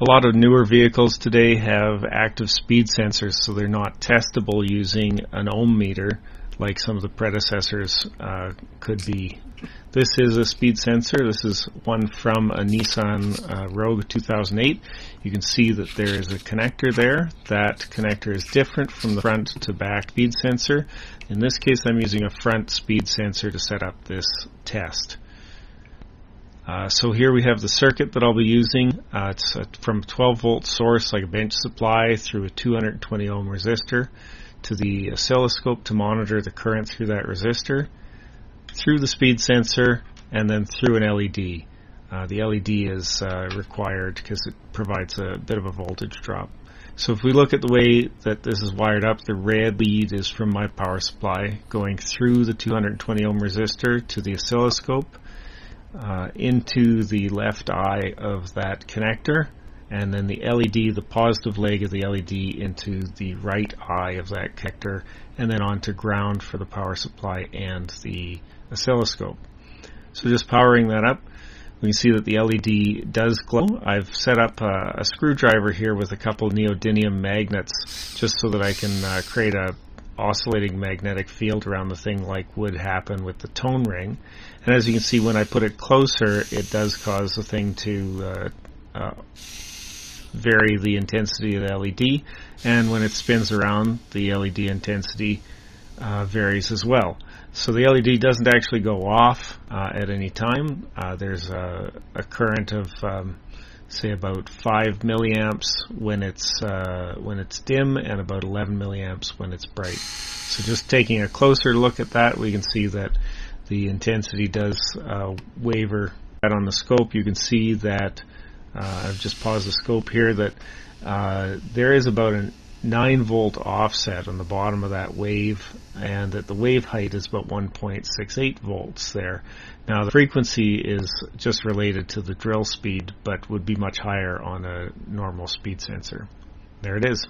A lot of newer vehicles today have active speed sensors, so they're not testable using an ohm meter like some of the predecessors could be. This is a speed sensor. This is one from a Nissan Rogue 2008. You can see that there is a connector there. That connector is different from the front to back speed sensor. In this case, I'm using a front speed sensor to set up this test. So here we have the circuit that I'll be using. It's from a 12 volt source like a bench supply through a 220 ohm resistor to the oscilloscope to monitor the current through that resistor, through the speed sensor, and then through an LED. The LED is required because it provides a bit of a voltage drop. So if we look at the way that this is wired up, the red lead is from my power supply going through the 220 ohm resistor to the oscilloscope, into the left eye of that connector, and then the LED, the positive leg of the LED, into the right eye of that connector, and then onto ground for the power supply and the oscilloscope. So just powering that up, we can see that the LED does glow. I've set up a screwdriver here with a couple neodymium magnets just so that I can create a oscillating magnetic field around the thing like would happen with the tone ring. And as you can see, when I put it closer, it does cause the thing to vary the intensity of the LED, and when it spins around, the LED intensity varies as well. So the LED doesn't actually go off at any time. There's a current of say about 5 milliamps when it's dim, and about 11 milliamps when it's bright. So just taking a closer look at that, we can see that the intensity does waver. Right on the scope, you can see that I've just paused the scope here, that there is about a 9 volt offset on the bottom of that wave, and that the wave height is about 1.68 volts there. Now the frequency is just related to the drill speed, but would be much higher on a normal speed sensor. There it is.